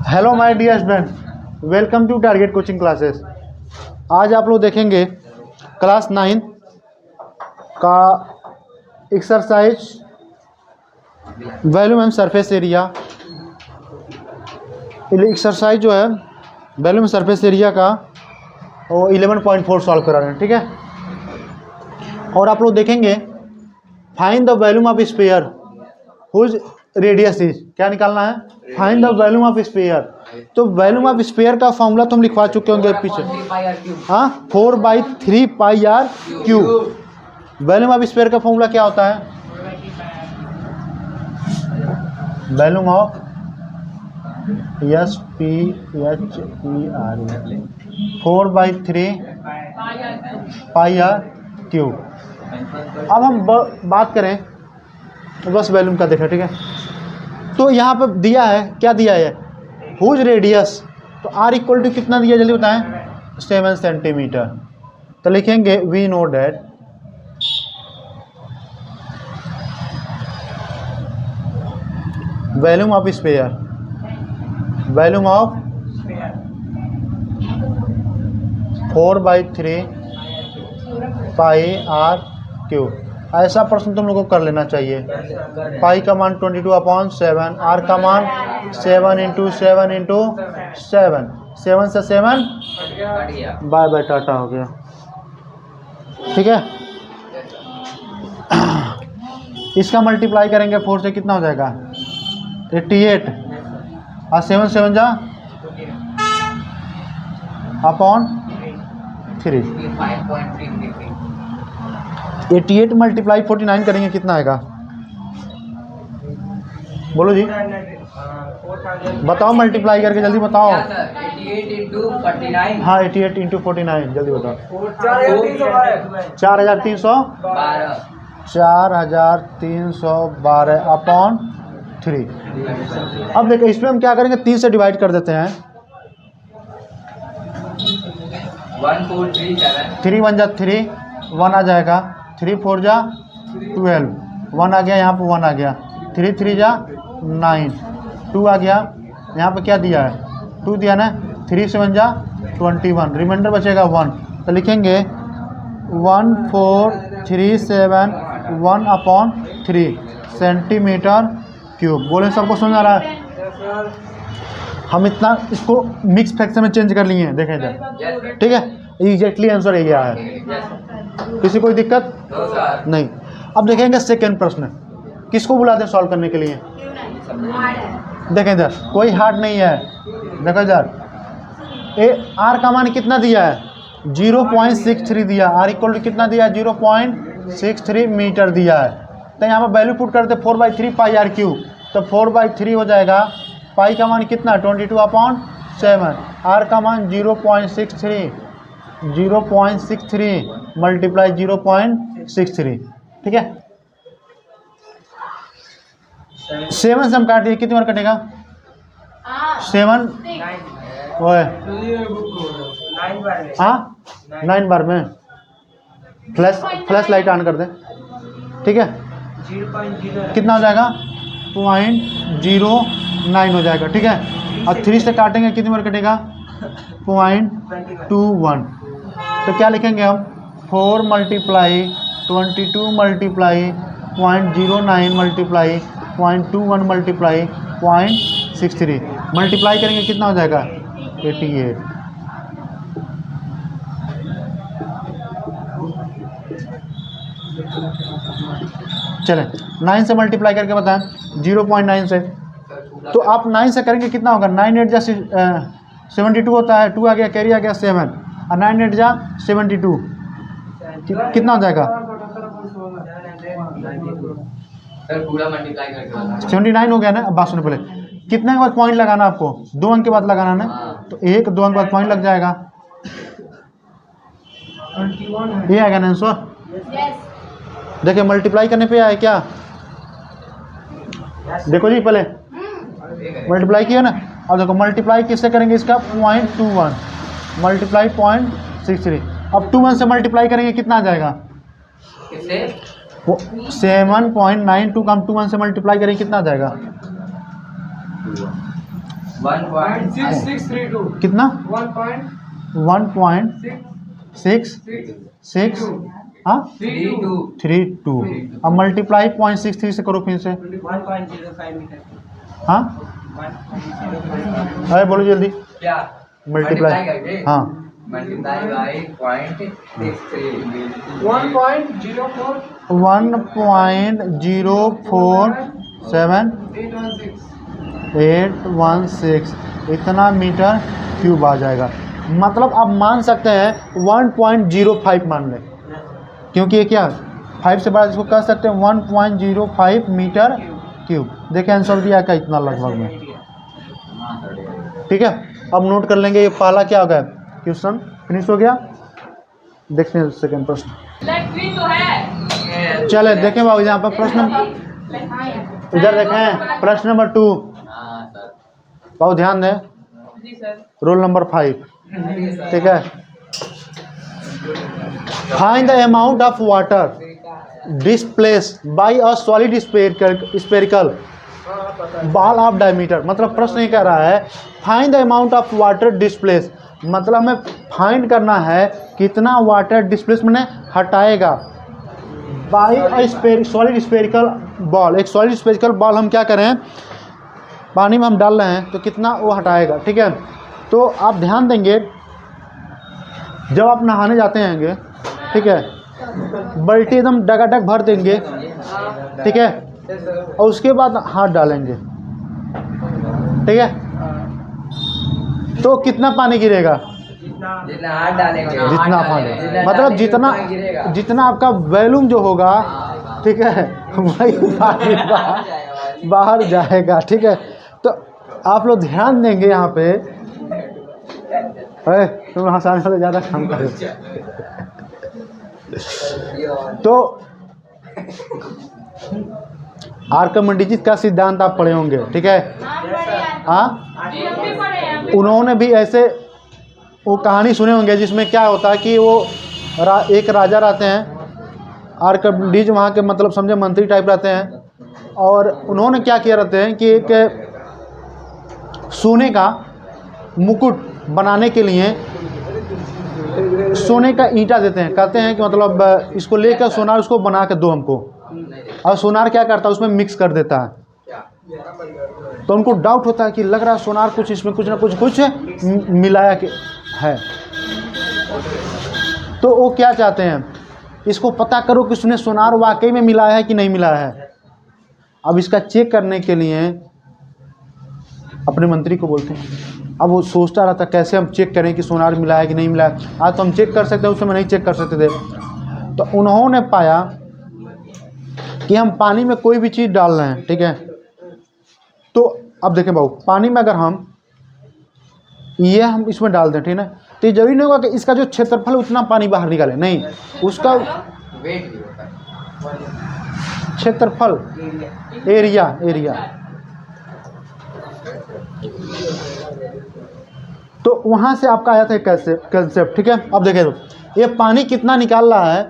Hello my dear student, welcome to Target Coaching Classes. आज आप लोग देखेंगे क्लास 9 का exercise volume and surface area. Exercise जो है वॉल्यूम एंड सरफेस एरिया का वो 11.4 सॉल्व करा रहे हैं, ठीक है। और आप लोग देखेंगे find the volume of sphere whose radius is, क्या निकालना है, find the volume of sphere. तो वॉल्यूम ऑफ स्फीयर का फॉर्मूला तो हम लिखवा चुके होंगे पीछे, हाँ, 4/3 pi R cube. Volume of sphere का फॉर्मूला क्या होता है, volume of SPHER 4/3 pi R cube. अब हम बात करें तो बस वॉल्यूम का देखा, ठीक है। तो यहाँ पर दिया है, क्या दिया है, हुज रेडियस। तो R इक्वल टू कितना दिया, जल्दी बताएं, 7 सेंटीमीटर। तो लिखेंगे we know that volume of sphere, volume of 4/3 pi R cube. ऐसा प्रश्न तुम लोगों को कर लेना चाहिए। पाई का मान 22/7, आर का मान 7 × 7 × 7, 7 से 7 बाय बाय टाटा हो गया, ठीक है। इसका मल्टीप्लाई करेंगे 4 से, कितना हो जाएगा 88, और 7 7 जा अपॉन 3। 88 मल्टीप्लाई 49 करेंगे, कितना आएगा, बोलो जी, बताओ मल्टीप्लाई करके, जल्दी बताओ। 88 × 49, हाँ 88 × 49, जल्दी बताओ। 4312 अपॉन 3। अब देखो इसमें हम क्या करेंगे, 3 से डिवाइड कर देते हैं। 3 1 जा 3, 1 आ जाएगा, 3 4 जा 12, 1 आ गया, यहाँ पर 1 आ गया, 3 3 जा 9, 2 आ गया, यहाँ पे क्या दिया है 2 दिया ना, 3 7 जा 21, रिमाइंडर बचेगा 1। तो लिखेंगे 1437 सेंटीमीटर क्यूब। बोले सबको समझ आ रहा है। हम इतना इसको मिक्स फ्रैक्शन में चेंज कर लिए हैं, देखें जाए, ठीक है। एग्जैक्टली आंसर ये गया है, किसी कोई दिक्कत नहीं। अब देखेंगे सेकेंड प्रश्न, किसको बुलाते हैं सॉल्व करने के लिए, देखें इधर, कोई हार्ड नहीं है। देखो इधर आर का मान कितना दिया है, 0.63 दिया, आर इक्वल टू कितना दिया है, 0.63 मीटर दिया है। तो यहाँ पर वैल्यू पुट करते 4/3 पाई आर क्यूब। तो 4/3 हो जाएगा, पाई का मान कितना 22/7, आर का मान 0.63 मल्टीप्लाई 0.63, ठीक है। 7 से हम काट दिए, कितनी बार कटेगा 7, ओए हाँ 9 बार में। फ्लैश लाइट ऑन कर दे, ठीक है। कितना हो जाएगा 0.09 हो जाएगा, ठीक है। और 3 से काटेंगे, कितनी बार कटेगा 0.21। तो क्या लिखेंगे हम, 4 multiply 22 multiply 0.09 multiply 0.21 multiply 0.63 multiply करेंगे, कितना हो जाएगा 88। चलें 9 से मल्टीप्लाई करके बताएं, 0.9 से। तो आप 9 से करेंगे, कितना होगा, 9 8 जा 72 होता है, 2 आ गया, कैरी आ गया 7, और 9 8 जा 72, कितना हो जाएगा पूरा मल्टीप्लाई करके 79 हो गया ना। अब बात सुनो, पहले कितने के बाद पॉइंट लगाना आपको, 2 अंक के बाद लगाना ना। तो 1 2 अंक के बाद पॉइंट लग जाएगा, ये आएगा ना आंसर। देखिए मल्टीप्लाई करने पे आया क्या, देखो जी पहले मल्टीप्लाई किया ना। अब देखो मल्टीप्लाई किससे करेंगे, इसका 0.21 मल्टीप्लाई 0.63। अब 21 से मल्टीप्लाई करेंगे, कितना आ जाएगा, 7.92 का हम 21 से मल्टीप्लाई करेंगे, कितना आ जाएगा 1.6632 कितना 1.66 1.66 हाँ 32। अब मल्टीप्लाई 0.63 से करो फिर से 1.05 मीटर। हाँ अरे बोलो जल्दी क्या मल्टीप्लाई करके हाँ मल्टीप्लाई बाय 0.63 1.047 इतना मीटर क्यूब आ जाएगा। मतलब आप मान सकते हैं 1.05 मान लें, क्योंकि ये क्या 5 से बड़ा इसको कह सकते हैं 1.05 मीटर क्यूब। देखिए आंसर दिया क्या इतना लगभग में। ठीक है, अब नोट कर लेंगे ये पहला क्या हो गया क्वेश्चन फिनिश हो गया। देखते हैं सेकंड प्रश्न। चले देखें बाबू यहाँ पर प्रश्न इधर देखें प्रश्न नंबर 2। बाबू ध्यान दें रोल नंबर 5। ठीक है, find the amount of water displaced by a solid spherical ball of diameter. मतलब प्रश्न ये कह रहा है find the amount of water displace, मतलब हमें फाइंड करना है कितना वाटर डिस्प्लेस मैंने हटाएगा by a solid spherical ball. एक सॉलिड स्फेरिकल बॉल हम क्या करें पानी में हम डाल रहे हैं तो कितना वो हटाएगा। ठीक है, तो आप ध्यान देंगे जब आप नहाने जाते हैं, ठीक है, बाल्टी एकदम डगाडग भर देंगे, ठीक है, और उसके बाद हाथ डालेंगे, ठीक है, तो कितना पानी गिरेगा जितना हाथ डालेंगे जितना पानी, मतलब जितना आपका वॉल्यूम जो होगा, ठीक है, वही पानी बाहर जाएगा। ठीक है, तो आप लोग ध्यान देंगे यहाँ पे। अरे तुम हंसाने वाले ज़्यादा काम कर रहे तो आर्किमिडीज का सिद्धांत आप पढ़े होंगे। ठीक है, हाँ, उन्होंने भी ऐसे वो कहानी सुने होंगे जिसमें क्या होता है कि वो एक राजा रहते हैं, आर्किमिडीज वहाँ के मतलब समझे मंत्री टाइप रहते हैं, और उन्होंने क्या किया रहते हैं कि एक सोने का मुकुट बनाने के लिए सोने का ईंटा देते हैं, कहते हैं कि मतलब इसको लेकर सोनार उसको बना के दो हमको, और सोनार क्या करता है उसमें मिक्स कर देता है। तो उनको डाउट होता है कि लग रहा है सोनार कुछ इसमें कुछ ना कुछ मिलाया के है। तो वो क्या चाहते हैं इसको पता करो कि उसने सोनार वाकई में मिलाया है कि नहीं मिलाया है। अब इसका चेक करने के लिए अपने मंत्री को बोलते हैं। अब वो सोचता रहा था कैसे हम चेक करें कि सोनार मिला है कि नहीं मिला है। आज तो हम चेक कर सकते हैं, उस समय नहीं चेक कर सकते थे। तो उन्होंने पाया कि हम पानी में कोई भी चीज़ डाल रहे हैं, ठीक है, तो अब देखें बाबू, पानी में अगर हम ये हम इसमें डाल दें, ठीक है, तो ये जरूरी नहीं होगा कि इसका जो क्षेत्रफल उतना पानी बाहर निकाले, नहीं, उसका क्षेत्रफल एरिया। तो वहाँ से आपका आया था कंसेप्ट। ठीक है, अब देखें तो ये पानी कितना निकाल रहा है,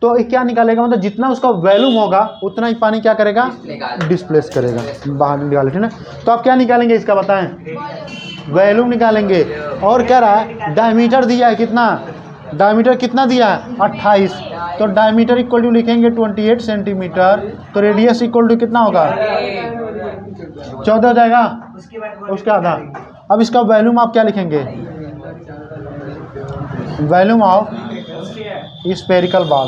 तो ये क्या निकालेगा, मतलब जितना उसका वॉल्यूम होगा उतना ही पानी क्या करेगा, डिस्प्लेस करेगा, बाहर निकाले। ठीक है, तो आप क्या निकालेंगे इसका बताएं, वॉल्यूम निकालेंगे। और क्या रहा है, डायमीटर दिया है, कितना डायमीटर कितना दिया है 28, तो डायमीटर इक्वल टू लिखेंगे 28 सेंटीमीटर, तो रेडियस इक्वल टू कितना होगा 14 हो जाएगा, उसका आधा। अब इसका वॉल्यूम आप क्या लिखेंगे, वॉल्यूम ऑफ स्फेरिकल बॉल।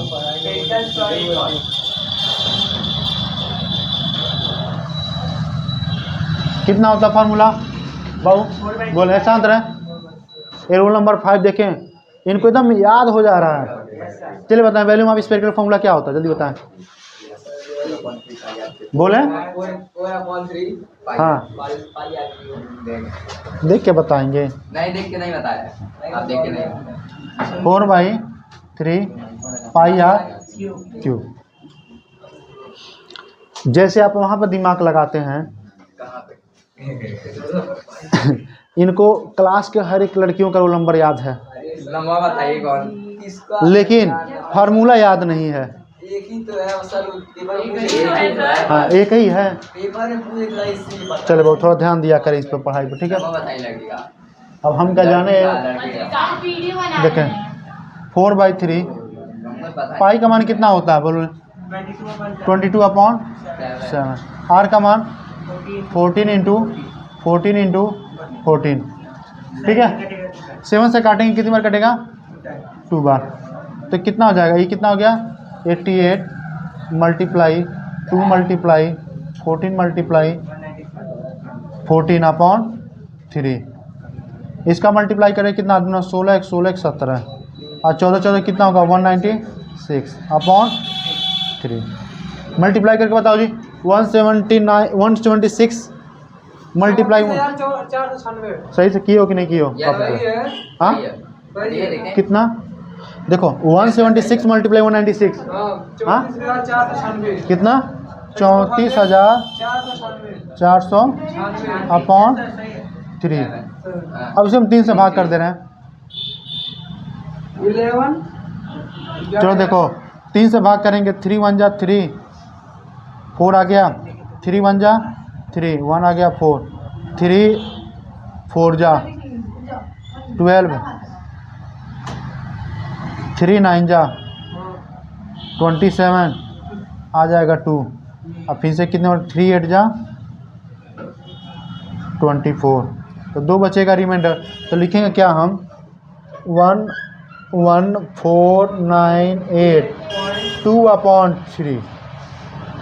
कितना होता है फार्मूला बाबू, बोले शांत रहे। ये रोल नंबर 5 देखें, इनको एकदम याद हो जा रहा है। चलिए बताएं वॉल्यूम ऑफ स्फेरिकल फार्मूला क्या होता है, जल्दी बताएं, बोले। हाँ, देख के बताएंगे, नहीं देख के नहीं बताया, आप देख के नहीं। 4/3 पाई आर क्यूब। जैसे आप वहाँ पर दिमाग लगाते हैं कहाँ पे इनको क्लास के हर एक लड़कियों का रोल नंबर याद है, लंबा बताइए कौन, लेकिन फार्मूला याद नहीं है। एक ही तो है सर पेपर हाँ एक ही है। पेपर में पूरे क्लास से पता चलो बहुत थोड़ा ध्यान दिया करें इस पर पढ़ाई पर, ठीक है। बताइए लड़की का। अब हम क्या जाने, देखें 4/3 पाई का मान कितना होता है बोलो, 22/7। आर का मान 14 इंटू 14, ठीक है। 7 से काटेंगे कितनी बार कटेगा, 2 बार। तो कितना हो जाएगा, ये कितना हो गया 88 मल्टीप्लाई 2 मल्टीप्लाई 14 मल्टीप्लाई 14/3। इसका मल्टीप्लाई करें कितना, 16 1 16 1 17 और 14 14 कितना होगा 196/3। मल्टीप्लाई करके बताओ जी, 176 मल्टीप्लाई सही से किए हो कि नहीं किए हो, हाँ कितना देखो 176 मल्टीप्लाई 196, हाँ कितना 34,400/3। अब इसे हम 3 से भाग कर दे रहे हैं। 11 चलो देखो 3 से भाग करेंगे, 3 1 जा 3, 4 आ गया, 3 1 जा 3, 1 आ गया 4, 3 4 जा 12, 3 9 जा 27 आ जाएगा 2। अब फिर से कितने 3 8 जा 24, तो 2 बचेगा रिमाइंडर। तो लिखेंगे क्या हम 11498/2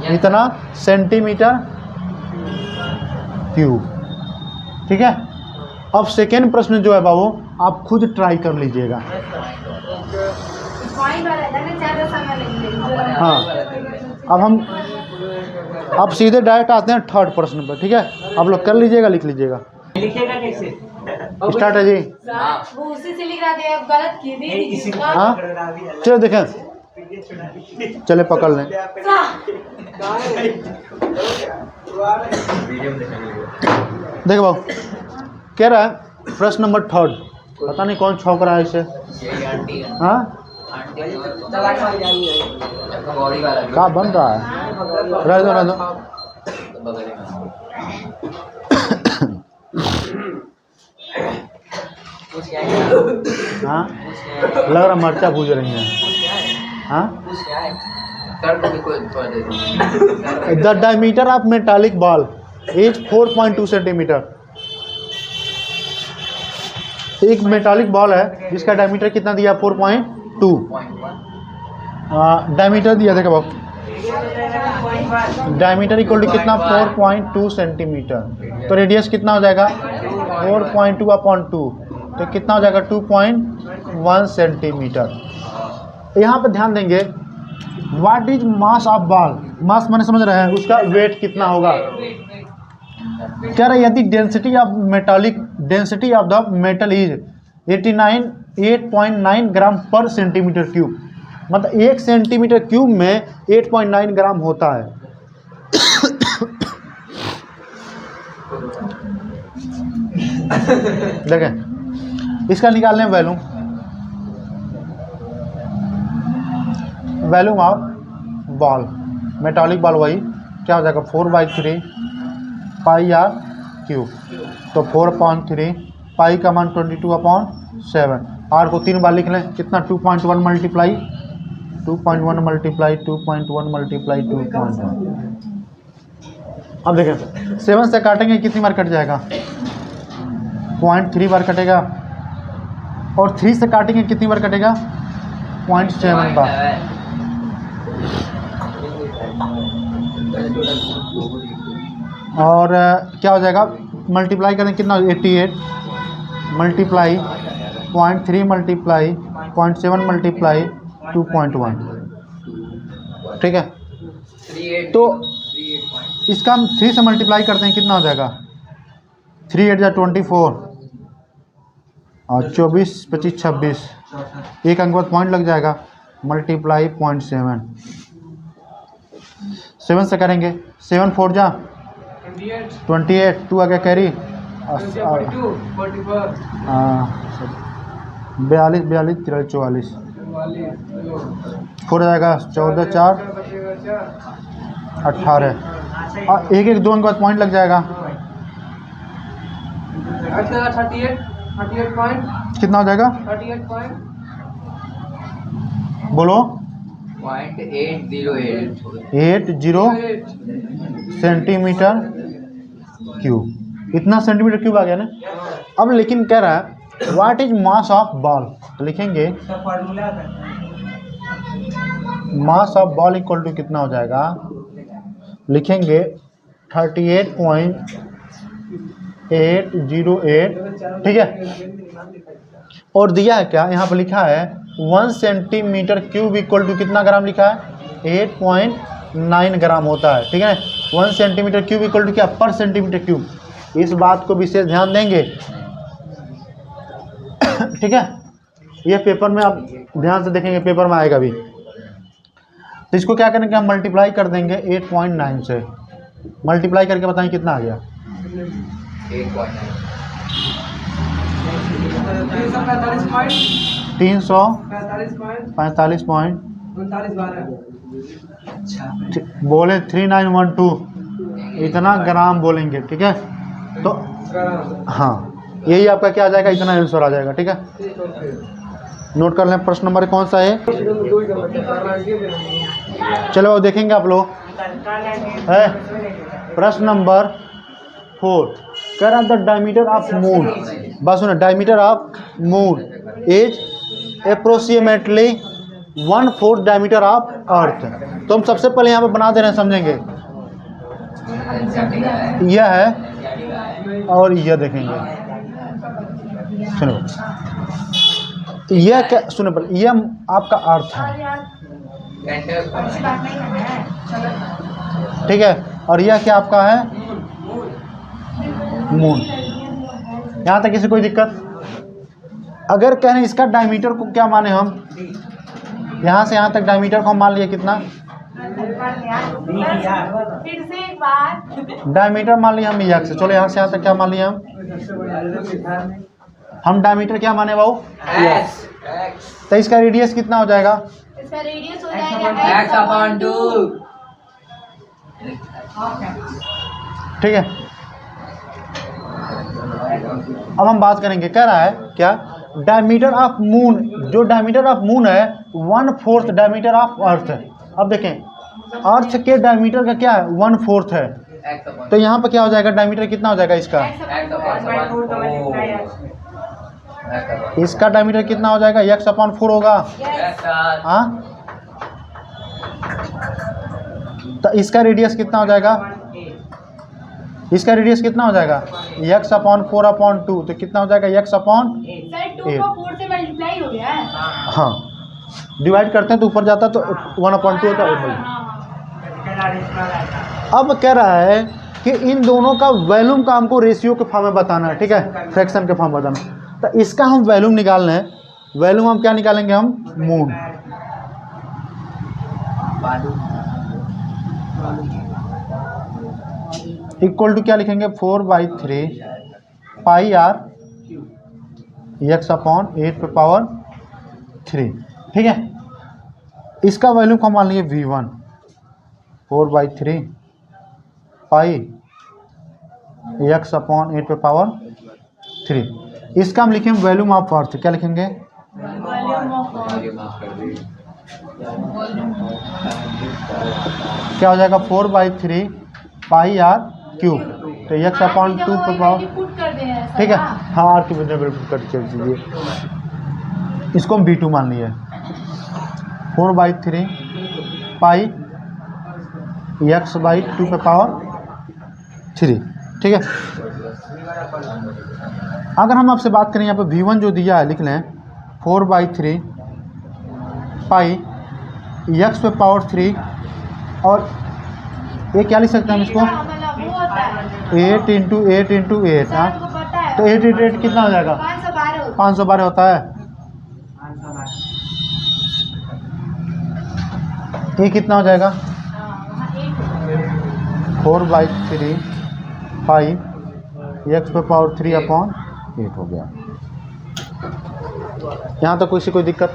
इतना सेंटीमीटर क्यूब, ठीक है। अब सेकेंड प्रश्न जो है बाबू आप खुद ट्राई कर लीजिएगा। हाँ अब हम अब सीधे डायरेक्ट आते हैं थर्ड प्रश्न पर, ठीक है। आप लोग कर लीजिएगा, लिख लीजिएगा। लिखेगा कैसे, स्टार्ट है जी। वो उसी से लिख रहा था, अब गलत किए थे। हाँ चलो देखें, चले पकड़ लें। देखो बाबू कह रहा है प्रश्न नंबर 3, पता नहीं कौन छौक रहा है इसे, हाँ क्या बन रहा है, रह दो रह दो। हाँ लग रहा मर्चा भूज रही हैं। हाँ the diameter of metallic ball is 4.2 centimetre. एक मेटालिक बॉल है जिसका डायमीटर कितना दिया 4.2 डायमीटर दिया, देखो बाबू डायमीटर इक्वल टू कितना 4.2 सेंटीमीटर। तो रेडियस कितना हो जाएगा 4.2/2, तो कितना हो जाएगा 2.1 सेंटीमीटर। यहाँ पे ध्यान देंगे what is mass of ball, mass मैंने समझ रहे हैं, उसका वेट कितना होगा। कह रहे यदि density of the metal is 8.9 ग्राम पर सेंटीमीटर क्यूब, मतलब 1 सेंटीमीटर क्यूब में 8.9 ग्राम होता है। देखें इसका निकालने volume of ball, metallic ball वही क्या हो जाएगा 4/3 पाई आर क्यूब। तो 4/3 पाई का मान 22/7, आर को 3 बार लिख लें कितना 2.1 मल्टीप्लाई 2.1 मल्टीप्लाई 2.1 मल्टीप्लाई 2.1। अब देखें 7 से काटेंगे कितनी बार कट जाएगा 0.3 बार कटेगा, और 3 से काटेंगे कितनी बार कटेगा 0.7 बार। और क्या हो जाएगा मल्टीप्लाई करें कितना 88 मल्टीप्लाई 0.3 मल्टीप्लाई 0.7 मल्टीप्लाई 2.1, ठीक है। तो इसका हम 3 से मल्टीप्लाई करते हैं कितना हो जाएगा 3 8 जा 24 और 24 25 26, एक अंक बाद पॉइंट लग जाएगा मल्टीप्लाई 0.7। 7 से करेंगे 7 4 जा 28, 2 आ गया कैरी 42 42 43 44 4 जाएगा 14 4 18 और एक एक 2 अंक बाद पॉइंट लग जाएगा। 38 पॉइंट कितना हो जाएगा 38 पॉइंट बोलो 0.808 80 सेंटीमीटर क्यूब। इतना सेंटीमीटर क्यूब आ गया ना। अब लेकिन कह रहा है what is mass of ball, तो लिखेंगे mass of ball equal to कितना हो जाएगा, लिखेंगे 38.808, ठीक है। और दिया है क्या, यहाँ पर लिखा है 1 सेंटीमीटर क्यूब इक्वल टू कितना ग्राम लिखा है, 8.9 ग्राम होता है, ठीक है। 1 सेंटीमीटर क्यूब इक्वल टू क्या, पर सेंटीमीटर क्यूब। इस बात को विशेष ध्यान देंगे, ठीक है। ये पेपर में आप ध्यान से देखेंगे, पेपर में आएगा भी। तो इसको क्या करेंगे, हम मल्टीप्लाई कर देंगे 8.9 से। मल्टीप्लाई करके बताएं कितना आ गया, 345 पॉइंट बोले 3912 इतना ग्राम बोलेंगे, ठीक है। तो हाँ यही आपका क्या आ जाएगा, इतना आंसर आ जाएगा, ठीक है। नोट कर लें। प्रश्न नंबर कौन सा है, चलो वो देखेंगे आप लोग है। प्रश्न नंबर 4 कह रहा द डायमीटर ऑफ मून, बस सुनो, diameter of moon is approximately 1/4 diameter of earth. तो हम सबसे पहले यहाँ पे बना दे रहे हैं, समझेंगे। यह है और यह देखेंगे, सुनो यह क्या, सुनो पर यह आपका अर्थ है, ठीक है। और यह क्या आपका है, मून। यहाँ तक किसी कोई दिक्कत? अगर कह रहे हैं इसका डायमीटर को क्या माने हम, यहाँ से यहाँ तक डायमीटर को हम मान लिए कितना, फिर से एक बार डायमीटर मान लिया हम यक्स। चलो यहाँ से यहाँ तक क्या मान लिया हम डायमीटर क्या माने बाबू, यक्स। तो इसका रेडियस कितना हो जाएगा, इसका रेडियस हो जाएगा x/2। ठीक है। अब हम बात करेंगे, कह रहा है क्या, डायमीटर ऑफ मून, जो डायमीटर ऑफ मून है 1/4 डायमीटर ऑफ अर्थ है। अब देखें अर्थ के डायमीटर का क्या है 1/4 है, तो यहाँ पर क्या हो जाएगा, डायमीटर कितना हो जाएगा इसका, इसका डायमीटर कितना हो जाएगा, x/4 होगा। हाँ, तो इसका रेडियस कितना हो जाएगा, इसका रेडियस कितना हो जाएगा, x/4/2, तो कितना हो जाएगा x/8। सर 2 को 4 से मल्टीप्लाई हो गया है। हाँ, डिवाइड करते हैं तो ऊपर जाता तो 1/2 होता है। अब कह रहा है कि इन दोनों का वॉल्यूम का हमको रेशियो के फॉर्म में बताना है, ठीक है, फ्रैक्शन के फॉर्म में बताना। तो इसका हम वॉल्यूम निकालना है। वॉल्यूम हम क्या निकालेंगे, हम मून इक्वल टू क्या लिखेंगे, 4/3 पाई r x/8/3, ठीक है। इसका वैल्यू को मान लिए v1, 4/3 पाई x/8/3। इसका हम लिखेंगे वॉल्यूम ऑफ अर्थ, क्या लिखेंगे, क्या हो जाएगा 4/3 पाई r क्यूब, तो x/2 पे पावर, ठीक है। हाँ, r की वैल्यू पुट कर दीजिए, इसको हम v2 मान लिए, 4/3 पाई x/2 पे पावर 3, ठीक है। अगर हम आपसे बात करें, यहाँ पे v1 जो दिया है लिख लें 4/3 पाई x पे पावर 3, और ये क्या लिख सकते हैं हम इसको, 8 × 8 × 8। हाँ, तो 8 × 8 कितना हो जाएगा, 512 होता है। ये कितना हो जाएगा, 4/3 पाई x पे पावर 3/8 हो गया। यहाँ तक कोई दिक्कत?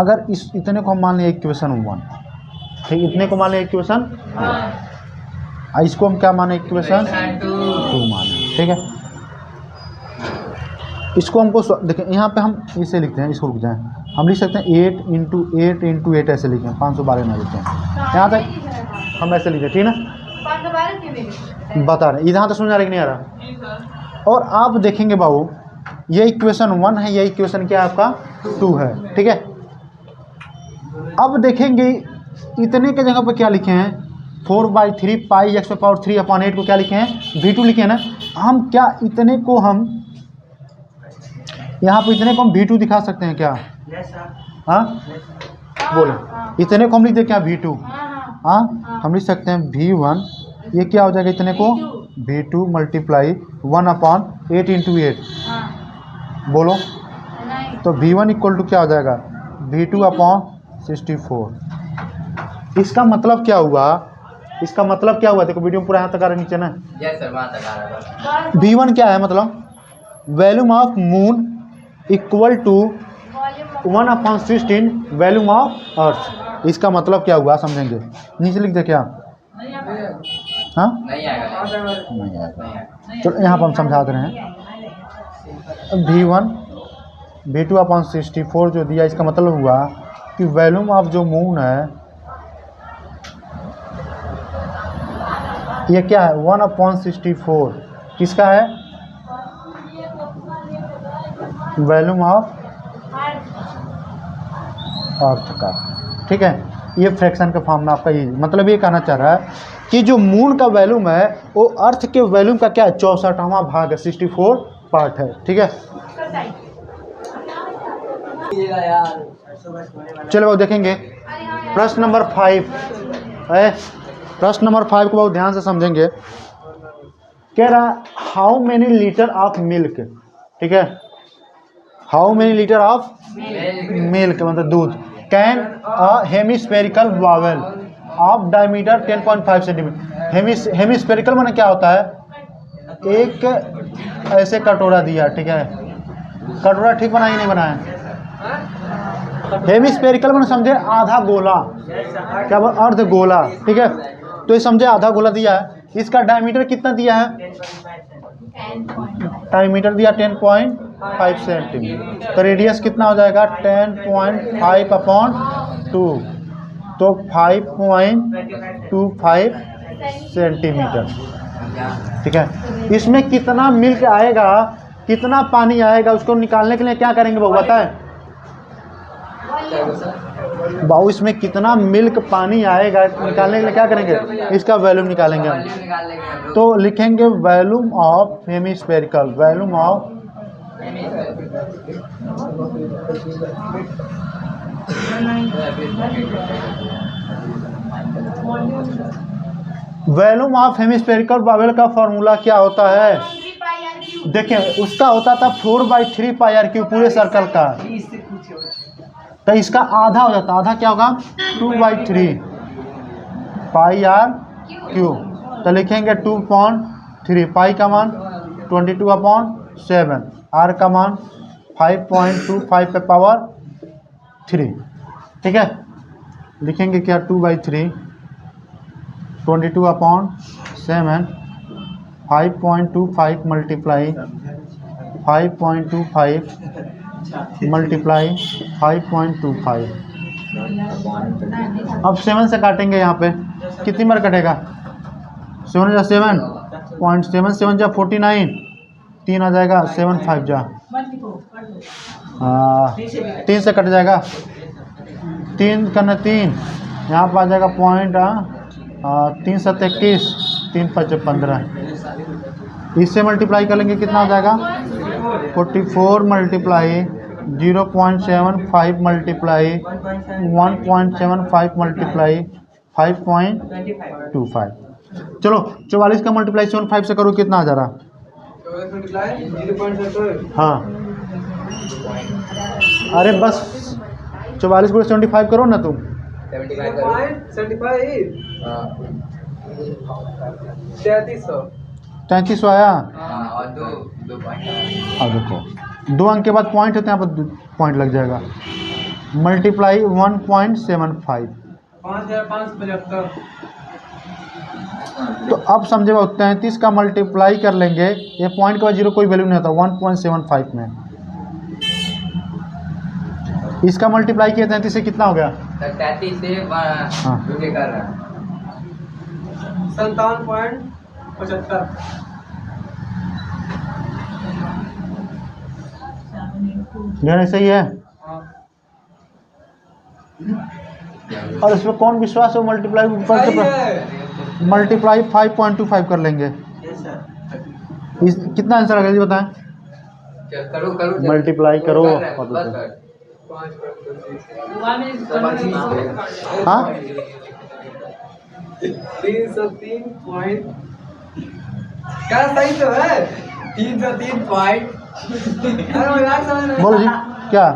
अगर इस इतने को हम मान लें इक्वेशन 1, ठीक, इतने को मान लें इक्वेशन, इसको हम क्या माने इक्वेशन 2 माने, ठीक है। इसको हमको देखिए यहाँ पे हम इसे लिखते हैं, इसको रुक जाएं, हम लिख सकते हैं 8 इंटू 8 इंटू 8 ऐसे लिखें, 512 ना लिखते हैं, यहाँ तक हम ऐसे लिखें, ठीक ना, 512 क्यों नहीं बता रहे यहाँ तक समझ आ रहा है कि नहीं आ रहा। और आप देखेंगे बाबू ये इक्वेशन 1 है, ये इक्वेशन क्या है आपका 2 है, ठीक है। अब देखेंगे इतने के जगह पर क्या लिखे हैं 4/3 पाई x⁻3/8 को क्या लिखे हैं v2 लिखे हैं ना। हम क्या इतने को हम यहाँ पर इतने को हम v2 दिखा सकते हैं क्या? हाँ बोले इतने को हम लिख दे क्या v2? हाँ हम लिख सकते हैं v1, ये क्या हो जाएगा इतने को v2 मल्टीप्लाई 1/8 इंटू 8, बोलो तो v1 इक्वल टू क्या हो जाएगा v2/64। इसका मतलब क्या हुआ, इसका मतलब क्या हुआ, देखो वीडियो पूरा यहाँ तक आ रहा है नीचे ना। यस सर, वहाँ तक आ रहा है। v1 क्या है मतलब volume of moon equal to 1/16 volume of earth. इसका मतलब क्या हुआ समझेंगे, नीचे लिख दे क्या? हाँ नहीं आएगा, नहीं आएगा, चलो यहाँ पर हम समझा दे रहे हैं। v1 v2/64 जो दिया, इसका मतलब हुआ कि वॉल्यूम ऑफ जो मून है ये क्या है 1/64, किसका है वॉल्यूम ऑफ अर्थ का, ठीक है। ये फ्रैक्शन का फॉर्म में आपका ये मतलब ये कहना चाह रहा है कि जो मून का वॉल्यूम है वो अर्थ के वॉल्यूम का क्या है 64वां भाग है, 64 पार्ट है, ठीक है। चलो वो देखेंगे प्रश्न नंबर 5 है। प्रश्न नंबर 5 को बहुत ध्यान से समझेंगे। कह रहा how many litre of milk, ठीक है, how many litre of milk मतलब दूध can a hemispherical Wavell of diameter 10.5 centimetre. Hemispherical माने क्या होता है, एक ऐसे कटोरा दिया, ठीक है, कटोरा ठीक बनाया नहीं बनाया, हेमिस्फेरिकल माने समझे आधा गोला, क्या अर्ध गोला, ठीक है, तो ये समझे आधा गोला दिया है। इसका डायमीटर कितना दिया है, डायमीटर दिया 10.5 सेंटीमीटर, तो रेडियस कितना हो जाएगा 10.5/2, तो 5.25 सेंटीमीटर, ठीक है। इसमें कितना मिल्क आएगा, कितना पानी आएगा, उसको निकालने के लिए क्या करेंगे बाबू बताएं? बाबू इसमें कितना मिल्क पानी आएगा निकालने के लिए क्या करेंगे, इसका वॉल्यूम निकालेंगे हम। तो लिखेंगे volume of hemispherical, volume of volume of hemispherical bowel का फॉर्मूला क्या होता है, देखिए उसका होता था 4/3 πr³ पूरे सर्कल का, तो इसका आधा हो जाता, आधा क्या होगा 2/3 πr³, तो लिखेंगे 2.3, पाई का मान 22/7, आर का मान 5.25/3, ठीक है। लिखेंगे क्या 2/3 22/7 5.25 मल्टीप्लाई 5.25 मल्टीप्लाई 5.25। अब 7 से काटेंगे, यहाँ पे कितनी बार कटेगा 7 जा 7.77 जा 49, 3 आ जाएगा 7 जा 3 से कट जाएगा, 3 करना 3, यहाँ पर आ जाएगा पॉइंट 3 7 21, 3 5 15, इससे मल्टीप्लाई कर लेंगे कितना हो जाएगा 44 मल्टीप्लाई 0.75 मल्टीप्लाई 1.75 मल्टीप्लाई 5.25। चलो 44 का मल्टीप्लाई 75 से करो कितना आ जा रहा, हाँ अरे बस 44 को 75 करो ना तुम, 3300 आया। और दो पॉइंट, अब देखो 2 अंक के बाद पॉइंट होते हैं, यहाँ पर पॉइंट लग जाएगा, मल्टीप्लाई 1.75। 5575। तो अब समझे 33 का मल्टीप्लाई कर लेंगे, ये पॉइंट के बाद जीरो कोई वैल्यू नहीं होता 1.75 में। इसका मल्टीप्लाई किया 33 से कितना हो गया? 33 से हाँ। कर रहा है 57.75। ध्यान सही है। और इसमें कौन विश्वास है मल्टीप्लाई ऊपर से मल्टीप्लाई 5.25 कर लेंगे। इस कितना आंसर आ गया जी बताएं? करो करो मल्टीप्लाई करो। हाँ 303 पॉइंट। क्या सही तो है 303 पॉइंट। बोलो जी क्या?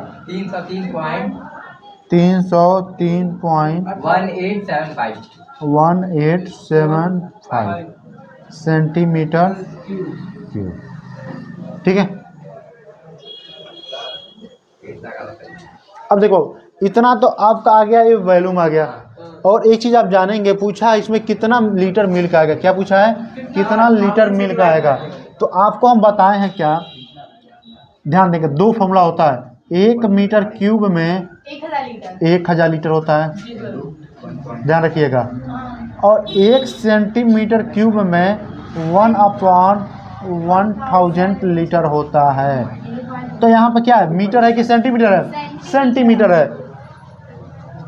303.1875 सेंटीमीटर क्यूब। ठीक है। अब देखो इतना तो आपका आ गया, ये वॉल्यूम आ गया। और एक चीज़ आप जानेंगे, पूछा है इसमें कितना लीटर मिल्क आएगा। क्या पूछा है? कितना लीटर मिल्क आएगा। तो आपको हम बताए हैं क्या, ध्यान देंगे, दो फॉर्मूला होता है। 1 मीटर क्यूब में 1000 लीटर होता है, ध्यान रखिएगा। और 1 सेंटीमीटर क्यूब में 1/1000 लीटर होता है। तो यहाँ पर क्या है, मीटर है कि सेंटीमीटर है? सेंटीमीटर है।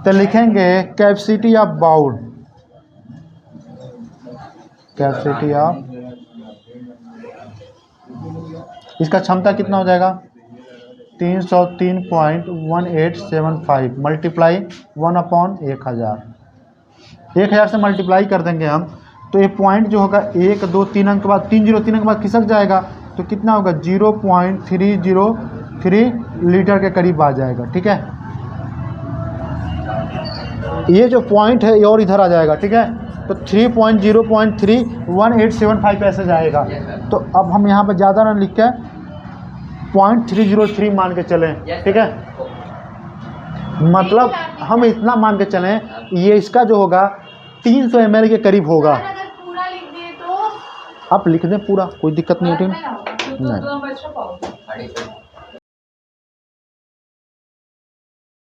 तो लिखेंगे capacity of bowl, capacity of, इसका क्षमता कितना हो जाएगा? 303.1875 मल्टीप्लाई 1/1000। 1000 से मल्टीप्लाई कर देंगे हम, तो ये पॉइंट जो होगा 1 2 3 अंक के बाद 3 अंक के बाद खिसक जाएगा, तो कितना होगा? 0.303 लीटर के करीब आ जाएगा। ठीक है, ये जो पॉइंट है ये और इधर आ जाएगा। ठीक है, तो 3.0.31875 ऐसे जाएगा। तो अब हम यहाँ पर ज़्यादा ना लिख के 0.303 मान के चलें। ठीक है, मतलब हम इतना मान के चलें, ये इसका जो होगा 300 ml के करीब होगा। अगर पूरा लिख दिए तो आप लिख दें पूरा, कोई दिक्कत नहीं है। ठीक है, नहीं।